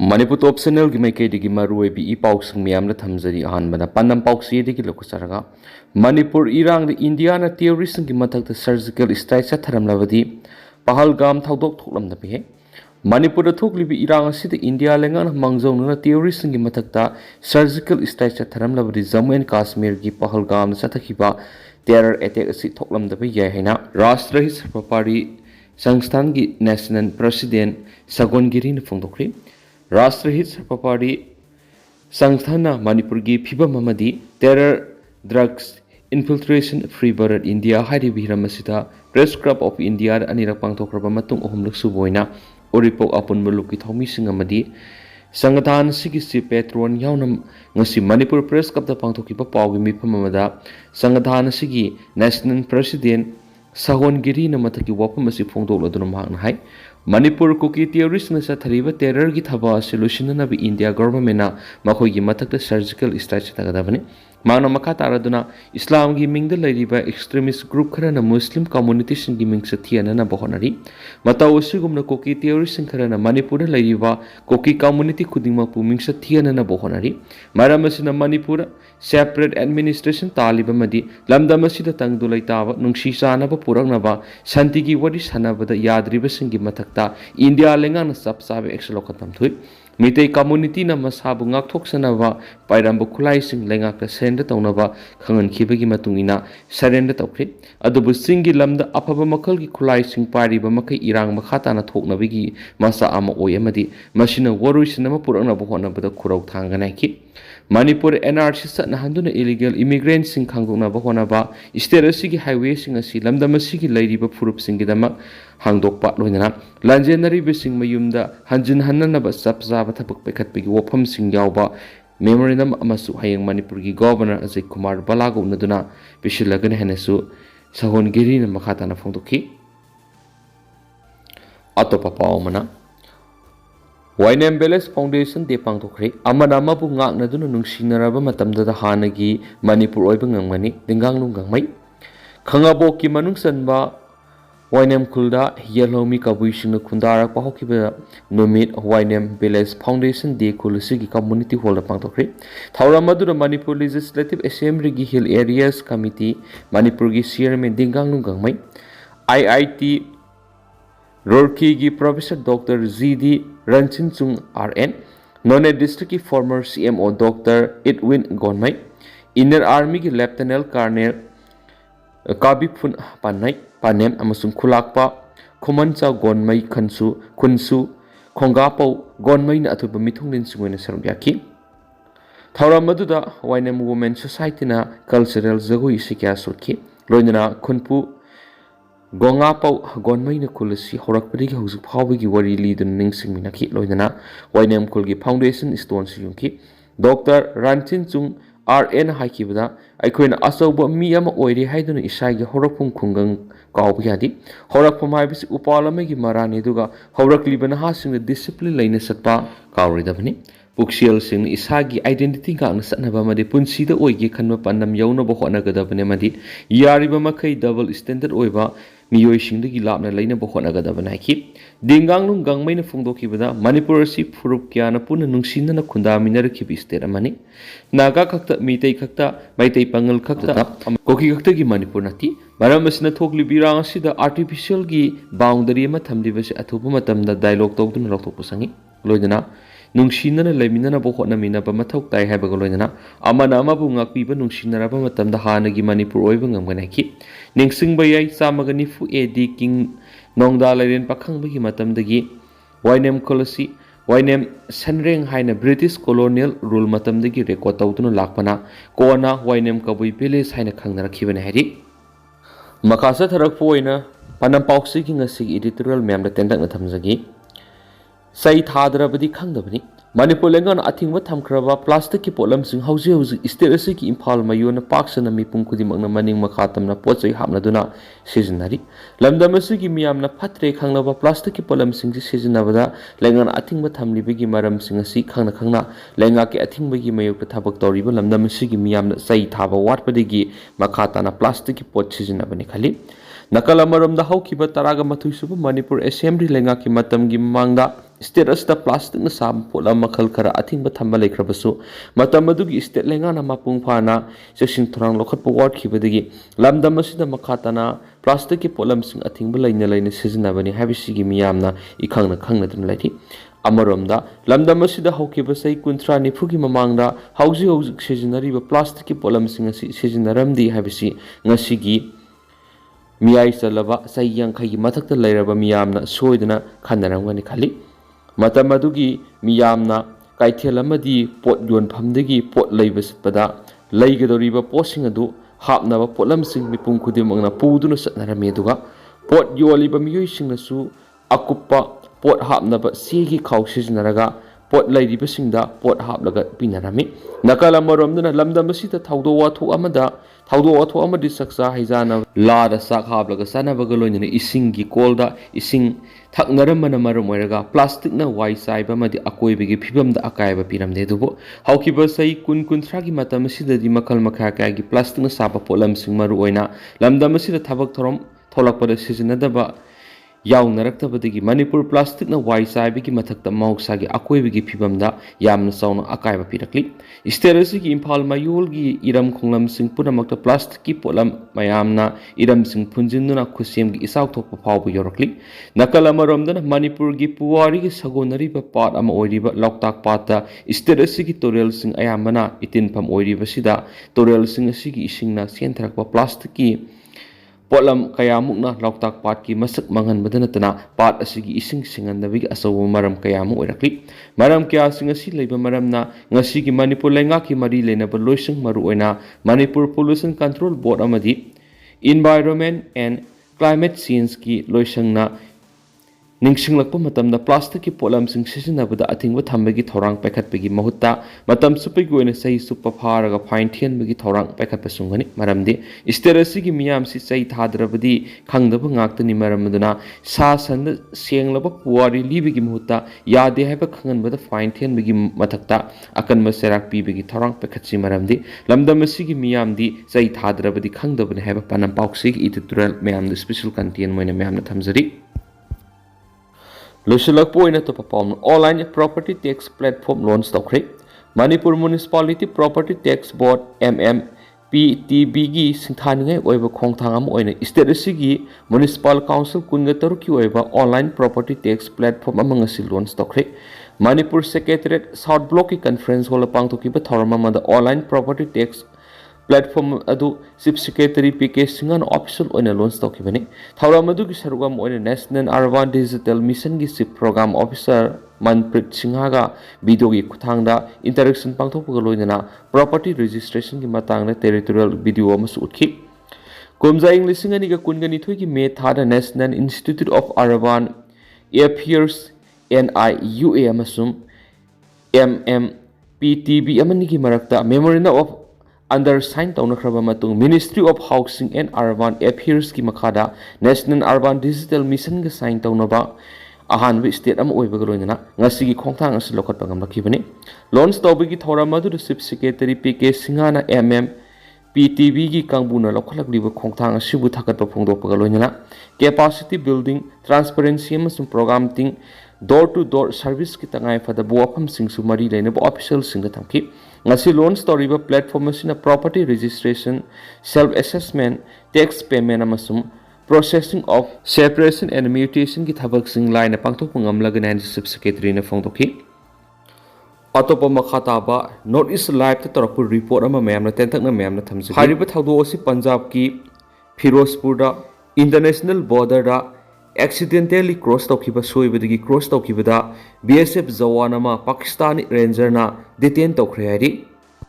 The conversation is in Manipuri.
Manipur top channel gi maikei digi marui bi ipausing miyamna thamjari ahanbana panam pausi digi lokusaraga Manipur Erangda India na terrorism gi mathakta surgical strike chatharamlaba Pahalgam thoudok thoklamda bihe Manipur da thoklibi Erang asida India lengan mangjawnuna terrorism gi mathakta surgical strike chatharamlaba Jammu and Kashmir gi Pahalgam chathakhiba terror attack asi thoklamda bi yai haina Rashtra Hit Party Sangstan gi national president Sagon Giri na phongdokri Rashtra Hit Party Sangsthana Manipur gi phibam amadi terror drugs infiltration free Bharat India hari bihiramasida press club of India anirak pangthokraba matung ohumluk suboina oripok apun muluk ki thomi singamadi sangathan sigi si patron yaunam ngasi Manipur press club da pangthokiba pawgi mifam amada sangathan sigi national president Sagon Giri na mataki wapam asi phongdok laduna mahakna hai Manipur Kuki terrorist na sa thariba terror gi thaba solution na bi India government na makhoi gi mathakta surgical strike tagadabani Mana makha taraduna Islam gi mingda lairiba extremist group kharana Muslim community singi mingsa thiana na bohonari mataw sigumna Kuki terrorist kharana Manipur lairiba Kuki community khudingma pu mingsa thiana na bohonari maramasina Manipur separate administration taliba madi lamdam asida tangdu laitaba nungsi sana ba puraknaba shanti gi wari sanabada yadriba singi mathakta India lengan sapsabe exlokatam thui Mitei community na masabu ngakthok sanaba pairambu khulai sing lengak senda tawnaba khangan khibagi matungina surrender tawkhri adubu singi lamda afaba makal gi khulai sing pariba makai irang makhata na thoknabigi masa ama oyamadi masina waruisina ma purana bohona bada khurau thangana ki Manipur NRC satna handuna illegal immigrants sing khangdokna bohona ba state asigi highway sing asi lamda masigi lairiba phurup singi damak hangdokpa loinana lanjenari besing mayumda hanjin hanna ba sapza Tapak Pekatpigi Wapam Sing Yauba Memorandum Amasu Hayang Manipur gi Governor Ajay Kumar Balago Naduna Bishilagan Henesu Sagon Giri na Makata na Fongdoki Atopa Paumana Wainem Beles Foundation de Pangtokri Amana Mabu Ngak Naduna Nungsinaraba Matamda Hanagi Manipur Oibangamani Dingang Nungangmai Kangaboki Manungsanba Wainem Kulda Yellomi Kabuishing Kundara Pahokiba Nomit Wainem Village Foundation de Kulusigi Community Hall Pangtokri Thauramadu Manipur Legislative Assembly gi Hill Areas Committee Manipur gi Chairman Dingang Nungangmai IIT Roorkee gi Professor Dr. ZD Ranchin Chung RN None District ki former CMO Dr. Edwin Gonmai Inner Army gi Lieutenant Colonel Kabipun Panai Panem amasung khulakpa khomancha gonmai khunsu khongapau gonmai na athuba mithunglin sungena sarubyaki thauramadu Wainem Women Society na cultural jagoi sikya surki loinana khunpu gongapau gonmai na kulasi horakpadi haujuk phawigi wari lidun ningsingminaki loinana Wainem kulgi foundation stone siyungki Dr. Ranchin Chung RN haikibada aikoina asauba mi ama oire haiduna isagi horakpum khungang Kaubiyadi Horakpum haibisi upalamagi marani duga Horaklibana hasing discipline laina satpa Kauridabani Puxiel sing isagi identity gang satnaba madi punsida oigi khanma pandam yauna bohona gadabane madi yariba makai double standard oiba miyoi singdagi lapna laina bohona gadabana ki dingang nung gangmaina phongdokibada Manipur si phurup kyana puna nungsinna khunda minarkibi state amani naga khakta mitei khakta maitai pangal khakta koki khakta gi Manipur nati Maramasina Thokli Birang Sida artificial gi boundary ma thamlibasi athupa matamda dialogue tawduna loktopusangi loidana nungsinana leminana bohona mina ba mathok tai haibaga loidana amana ama bu ngakpiba nungsinara ba matamda hanagi Manipur oiba ngamgana ki ningsingba yai samagani fu edi king nongda lairen pakhang bagi matamdagi Wainem Kolasi Wainem Sanreng haina British colonial rule matamdagi record tawduna lakpana kona Wainem Kabui Village haina khangna rakhibana hari Makasa tharak poina panam pauksi ki ngasi editorial mem da tendak na thamjagi sai thadrabadi khangdabani Manipur lengan athingwa thamkraba plastic ki polam sing hauji state asi ki Imphal mayona paksana mipum khudimang na maning makhatam na pochai hapna duna seasonary lamdam asi ki miyam na phatre khanglaba plastic ki polam sing ji seasonabada lengan athingwa thamlibagi maram sing asi khangna lenga ki athingbagi mayok thabak toriba lamdam asi ki miyam na sai thaba watpadigi makhata na plastic ki pot seasonabani khali Nakal amaramda haukiba taraga mathui suba Manipur Assembly lengaki matamgi mamangda state asda plastic na sab pola makhal khara athingba thamba lekhrabasu matam adugi state lengana mapung phana section thorang lokhat pa ward khibadagi lamdam asida makhatana plastic ki polam sing athingba laina sizinabani habisigi miyamna ikhangna dun laiti amaramda lamdam asida haukiba sai kuntra nifugi mamangda hauji sizinariba plastic ki polam sing asi sizinaramdi habisi ngasigi miyai salaba sai yankhai mathakta lairaba miyamna soidana khannaramgani khali matam adugi miyamna kaithel amadi pot yonphamdagi pot leiba sitpada leigadoriba posing adu hapnaba potlamsing mipum khudimangna puduna satnarami aduga pot yoliba miyoisingnasu akuppa pot hapnaba segi khaw sizinaraga pot leiribasingda pot haplaga pinarami nakala maromdana lamdamasita thaudo wathu amadi saksa haizana lada sak hablaga sanabaga loinina isingi kolda ising thaknaramana maram oiraga plastic na wai saiba madi akoibigi phibamda akaiba piramde dubo haukiba sai kun thagi matamsida di makal makha gi plastic na sapa polam sing maru oina lamdamasida thabak thorom tholakpada sizinadaba yaunarakthabadagi Manipur plastic na wai saibigi mathakta mausagi akoibigi phibamda yamna sauna akaiba pirakli isterasi gi imphal mayol gi iram khonglam sing punamakta plastic ki polam mayamna iram sing phunjinnuna khusem gi isauk thokpa phawbu yorakli nakala maromdana Manipur gi puwari gi sagonari ba pat ama oiriba loktak pata isterasi gi torel sing ayamana itinpham oiriba sida torel sing asigi isingna senthrakpa plastic ki polam kayamukna loktak pat ki masak mangan badanatana pat asigi ising singandabi asawu maram kayamu oirakli maram kya singasi leiba maramna ngasigi Manipur lenga ki mari lenaba loisang maru oina Manipur Pollution Control Board amadi Environment and Climate Change ki loisangna ningsinglakpa matamda plastic ki polam sing sizinabada athingba thambagi thorang paikhatpagi mahutta matam supigi oina sai suppa pharaga fine thianbagi thorang paikhatpa sungani maramdi isterasi gi miyam si sai thadrabadi khangdaba ngaktani maramduna sa san senglaba puwari libigi mahutta yade haiba khanganbada fine thianbagi mathakta akan maserak pibigi thorang paikhatsi maramdi lamdamasi gi miyamdi sai thadrabadi khangdabani haiba panam pauksi editorial mayamda special content moina mayamna thamjari Lushulak point to perform online property tax platform loans tokre Manipur Municipality Property Tax Board MMPTB gi singthaningai oiba khongthangam oina state asigi Municipal Council kunga taruki oiba online property tax platform amangasi loans tokre Manipur Secretariat South Block ki conference hall pangthoki ba thorama mada online property tax platform adu Chief Secretary PK Singan official oina launch tokibani thauram adu gi sarugam oina National Urban Digital Mission gi Chief Program Officer Manprit Singha ga video gi kuthangda interaction pangthokpa loinana property registration gi matangna territorial video amasu utkhi komja English ngani ga kungani thoi gi me thada National Institute of Urban Affairs NIUA amasum MMPTB amani gi marakta memorandum of undersigned taunakraba matung Ministry of Housing and Urban Affairs ki makhada National Urban Digital Mission ga sign taunaba ahanbi state am oibaga loinana ngasigi khongthang as lokhat pangam lakhibani launch tawbigi thoramadu Chief Secretary PK Singhana PTB gi kangbuna lokhalakliba khongthang asibu thakatpa phongdokpaga loinana capacity building transparency amasung program ting door to door service ki tangai fada buafam singsu mari leina bo official singa thamki ngasi loan story ba platform asina property registration self assessment tax payment amasum processing of separation and mutation ki thabak sing line pangthok pangamlaga nan Chief Secretary na phongdokhi atopa makhata ba North East Live ta torakpu report ama mayamna tenthakna mayamna thamji hariba thaudo osi Punjab ki Firozpur da international border da accidentally cross taukiba soibadagi cross taukibada BSF jawan ama Pakistani Ranger na detain taukhre hari